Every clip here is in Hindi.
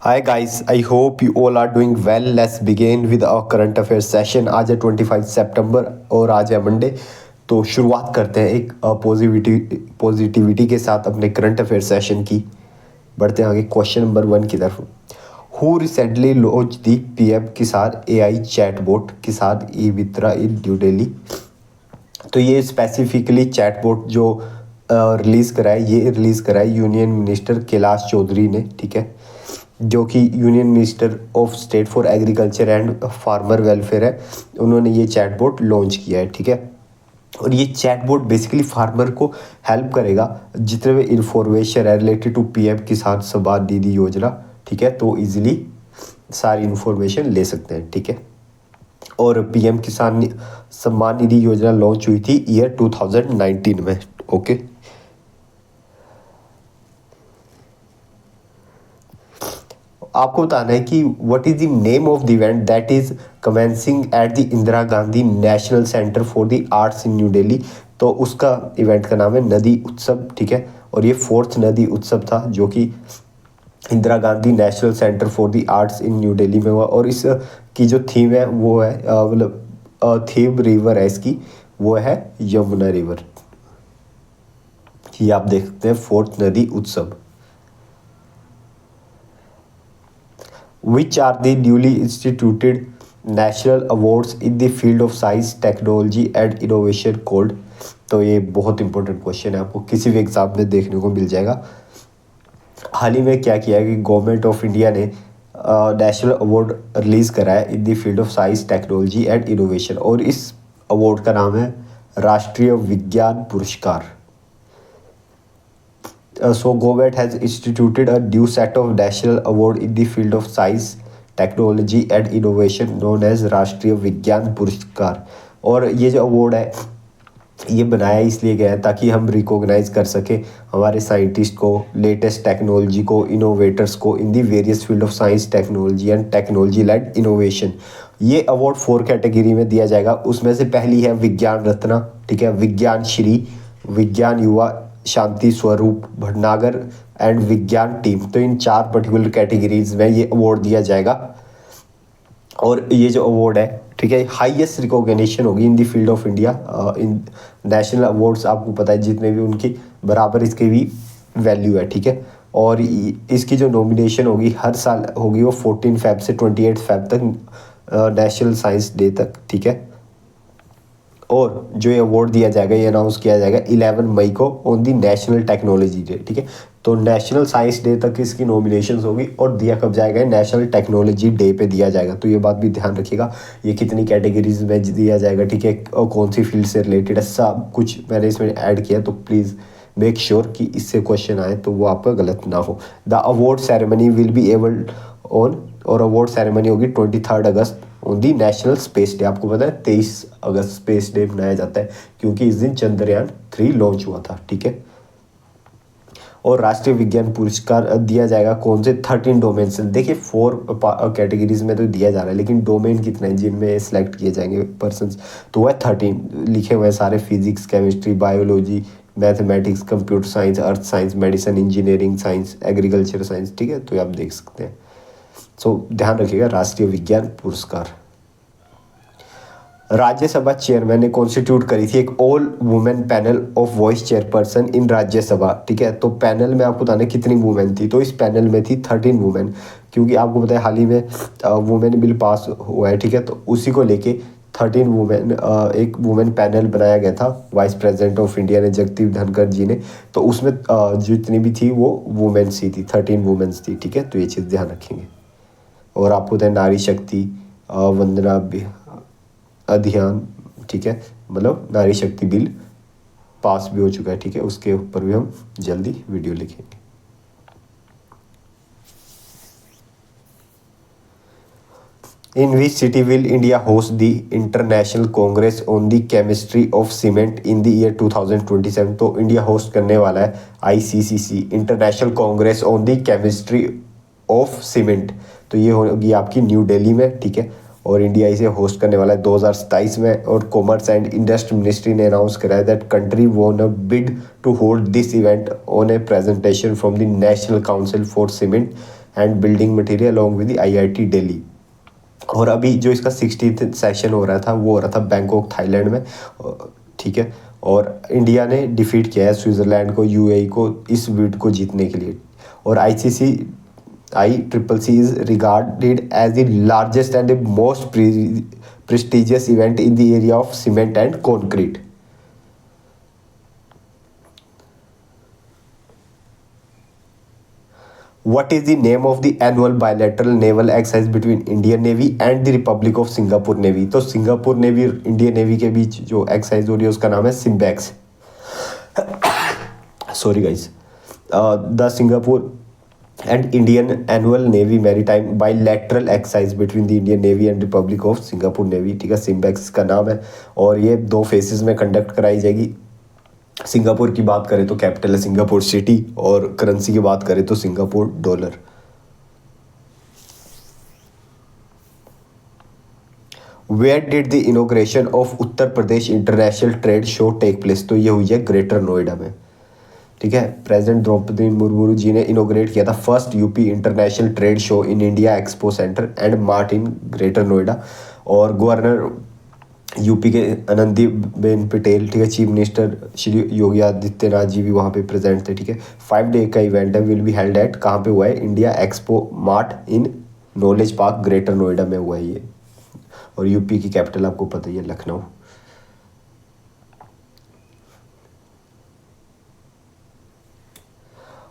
Hi guys, I hope you all are doing well. Let's begin with our current affairs session. आज है 25 सितंबर और आज है मंडे। तो शुरुआत करते हैं एक पॉजिटिविटी के साथ अपने करंट अफेयर सेशन की। बढ़ते हैं आगे क्वेश्चन नंबर 1 की तरफ। Who recently launch the PM किसान एआई चैटबॉट किसान ई मित्रा इन न्यू दिल्ली। तो ये स्पेसिफिकली चैटबॉट जो रिलीज़ करा है यूनियन मिनिस्टर कैलाश चौधरी ने, ठीक है, जो कि union minister of state for agriculture and farmer welfare है। उन्होंने ये चैटबॉट लॉन्च किया है, ठीक है। और ये चैटबॉट बेसिकली फार्मर को हेल्प करेगा जितने भी इंफॉर्मेशन है रिलेटेड टू पीएम किसान सम्मान निधि योजना, ठीक है, तो इजीली सारी इंफॉर्मेशन ले सकते हैं, ठीक है। और पीएम किसान सम्मान निधि योजना लॉन्च हुई थी ईयर 2019 में, ओके। आपको बताना है कि what is the name of the event that is commencing at the Indira Gandhi national centre for the arts in new Delhi. तो उसका इवेंट का नाम है नदी उत्सव, ठीक है। और ये 4th नदी उत्सव था जो कि Indira Gandhi national centre for the arts in new Delhi में हुआ। और इस की जो थीम है वो है मतलब थीम रिवर है इसकी, वो है यमुना रिवर। ये आप देख सकते हैं 4th नदी उत्सव। Which are the newly instituted national awards in the field of science, technology and innovation called? तो ये बहुत इंपॉर्टेंट क्वेश्चन है, आपको किसी भी एग्जाम में देखने को मिल जाएगा। हाल ही में क्या किया है कि गवर्नमेंट ऑफ इंडिया ने नेशनल अवार्ड रिलीज़ करा है in the field of science, technology and innovation. और इस अवार्ड का नाम है राष्ट्रीय विज्ञान पुरस्कार। So government has instituted a new set of national award in the field of science, technology and innovation known as राष्ट्रीय विज्ञान पुरस्कार। और ये जो अवार्ड है ये बनाया इसलिए गया है ताकि हम रिकॉग्नाइज कर सकें हमारे साइंटिस्ट को, लेटेस्ट टेक्नोलॉजी को, इनोवेटर्स को in the various field of science, technology and technology led innovation. ये अवार्ड 4 कैटेगरी में दिया जाएगा। उसमें से पहली है विज्ञान रत्न, ठीक है, विज्ञान श्री, विज्ञान युवा शांति स्वरूप भटनागर एंड विज्ञान टीम। तो इन 4 पर्टिकुलर कैटेगरीज में ये अवार्ड दिया जाएगा। और ये जो अवार्ड है, ठीक है, हाईएस्ट रिकॉग्निशन होगी in the field of India. In national awards आपको पता है जितने भी उनकी बराबर इसकी भी वैल्यू है, ठीक है। और इसकी जो नॉमिनेशन होगी हर साल होगी वो 14 फेब से 28 फेब तक, नेशनल साइंस डे तक, ठीक है। और जो ये अवार्ड दिया जाएगा ये अनाउंस किया जाएगा 11 मई को on the national technology day, ठीक है। तो नेशनल साइंस डे तक इसकी नॉमिनेशंस होगी और दिया कब जाएगा, नेशनल टेक्नोलॉजी डे पे दिया जाएगा। तो ये बात भी ध्यान रखिएगा ये कितनी कैटेगरीज में दिया जाएगा, ठीक है, और कौन सी फील्ड से रिलेटेड है, सब कुछ मैंने इसमें ऐड किया। तो प्लीज़ मेक श्योर कि इससे क्वेश्चन आए तो वो आपका गलत ना हो। The award ceremony will be able on, और अवार्ड सेरेमनी होगी 23 अगस्त on the national space day. आपको पता है 23 अगस्त स्पेस डे मनाया जाता है क्योंकि इस दिन चंद्रयान 3 लॉन्च हुआ था, ठीक है। और राष्ट्रीय विज्ञान पुरस्कार दिया जाएगा कौन से 13 डोमेन से। देखिए 4 कैटेगरीज में तो दिया जा रहा है लेकिन डोमेन कितने हैं जिनमें सेलेक्ट किए जाएंगे पर्सन्स, तो वह 13 लिखे हुए हैं सारे, physics, chemistry, biology, mathematics, computer science, earth science, medicine, engineering science, agriculture science, ठीक है। तो ये आप देख सकते हैं। सो ध्यान रखिएगा राष्ट्रीय विज्ञान पुरस्कार। राज्यसभा चेयरमैन ने कॉन्स्टिट्यूट करी थी एक all women panel of vice chairperson in Rajya Sabha, ठीक है। तो पैनल में आपको बताना कितनी वुमेन थी, तो इस पैनल में थी 13 वुमेन, क्योंकि आपको पता है हाल ही में वुमेन बिल पास हुआ है, ठीक है। तो उसी को लेके 13 वुमेन, एक वुमेन पैनल बनाया गया था वाइस प्रेसिडेंट ऑफ इंडिया ने, जगदीप धनखड़ जी ने। तो उसमें जितनी भी थी वो वुमेन्स ही थी, 13 वुमेन्स थी, ठीक है। तो ये चीज़ ध्यान रखेंगे। और आपको पता है नारी शक्ति वंदना अभियान, ठीक है, मतलब नारी शक्ति बिल पास भी हो चुका है, ठीक है। उसके ऊपर भी हम जल्दी वीडियो लिखेंगे। In which city will India host the international congress on the chemistry of cement in the year 2027। तो इंडिया होस्ट करने वाला है ICCC international congress on the chemistry of cement. तो ये होगी आपकी न्यू दिल्ली में, ठीक है। और इंडिया इसे होस्ट करने वाला है 2027 में। और कॉमर्स एंड इंडस्ट्री मिनिस्ट्री ने अनाउंस करा है that country won a bid to hold this event on a presentation from the national council for cement and building material along with IIT Delhi. और अभी जो इसका 60th सेशन हो रहा था वो हो रहा था बैंकॉक थाईलैंड में, ठीक है। और इंडिया ने डिफीट किया है स्विट्ज़रलैंड को, UAE को इस बिड को जीतने के लिए। और ICC is regarded as the largest and the most prestigious event in the area of cement and concrete. What is the name of the annual bilateral naval exercise between Indian Navy and the Republic of Singapore Navy? तो सिंगापुर नेवी और इंडियन नेवी के बीच जो एक्सरसाइज हो रही है उसका नाम है SIMBEX. Sorry guys. The Singapore and Indian annual navy maritime bilateral exercise between the Indian navy and Republic of Singapore navy, ठीक है, सिम्बैक्स का नाम है। और ये 2 फेजेस में कंडक्ट कराई जाएगी। सिंगापुर की बात करें तो कैपिटल है सिंगापुर सिटी, और करेंसी की बात करें तो Singapore dollar. Where did the inauguration of Uttar Pradesh international trade show take place? तो ये हुई है ग्रेटर नोएडा में, ठीक है। प्रेसिडेंट द्रौपदी मुर्मू जी ने इनोग्रेट किया था first UP international trade show in India expo centre and mart in greater Noida. और गवर्नर यूपी के आनंदीबेन पटेल, ठीक है, चीफ मिनिस्टर श्री योगी आदित्यनाथ जी भी वहाँ पे प्रेजेंट थे, ठीक है। 5 डे का इवेंट है, विल बी हेल्ड एट, कहाँ पे हुआ है? India expo mart in knowledge park greater Noida में हुआ है ये। और यूपी की कैपिटल आपको पता ही है, लखनऊ।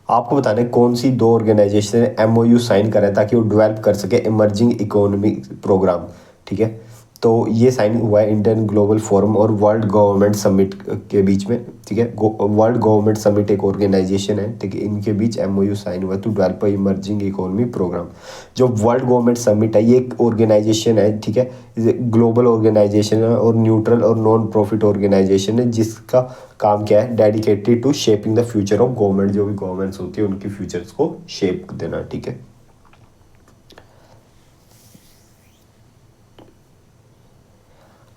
आपको बताने कौन सी 2 ऑर्गेनाइजेशन ने MOU साइन करा है ताकि वो डेवलप कर सके इमर्जिंग इकोनॉमी प्रोग्राम, ठीक है। तो ये साइन हुआ है इंडियन ग्लोबल फोरम और वर्ल्ड गवर्नमेंट समिट के बीच में, ठीक है। वर्ल्ड गवर्नमेंट समिट एक ऑर्गेनाइजेशन है, ठीक है, इनके बीच MOU साइन हुआ to develop emerging economy programme. जो वर्ल्ड गवर्नमेंट समिट है ये एक ऑर्गेनाइजेशन है, ठीक है, ग्लोबल ऑर्गेनाइजेशन है और न्यूट्रल और नॉन प्रॉफिट ऑर्गेनाइजेशन है, जिसका काम क्या है? Dedicated to shaping the future of government. जो भी गवर्नमेंट्स होती है उनकी फ्यूचर्स को शेप देना, ठीक है।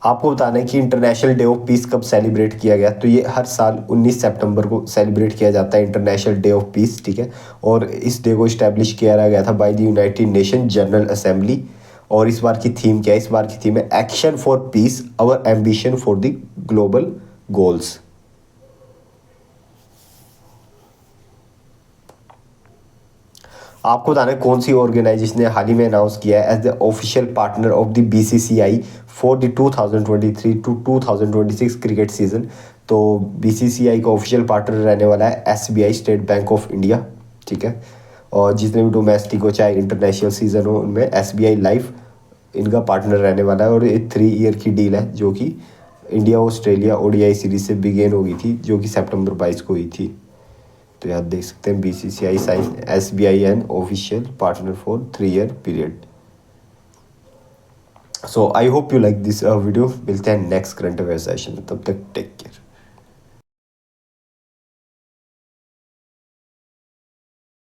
आपको बताना है कि इंटरनेशनल डे ऑफ पीस कब सेलिब्रेट किया गया? तो ये हर साल 19 सितंबर को सेलिब्रेट किया जाता है इंटरनेशनल डे ऑफ पीस, ठीक है। और इस डे को इस्टेब्लिश किया गया था by the United nation general assembly. और इस बार की थीम क्या है? इस बार की थीम है action for peace, our ambition for the global goals. आपको बताना है कौन सी ऑर्गेनाइजेशन ने हाल ही में अनाउंस किया है as the official partner of the BCCI for the 2023 to 2026 cricket season. तो BCCI का ऑफिशियल पार्टनर रहने वाला है SBI, state bank of India, ठीक है। और जितने भी डोमेस्टिक हो चाहे इंटरनेशनल सीजन हो उनमें SBI लाइफ इनका पार्टनर रहने वाला है। और ये 3 ईयर की डील है जो कि इंडिया ऑस्ट्रेलिया ODI सीरीज से बिगेन हो गई थी, जो कि सितंबर 22 को हुई थी। तो याद देख सकते हैं BCCI sign SBI an official partner for 3 year period. So I hope you like this video. मिलते हैं नेक्स्ट करंट अफेयर सेशन में, तब तक टेक केयर।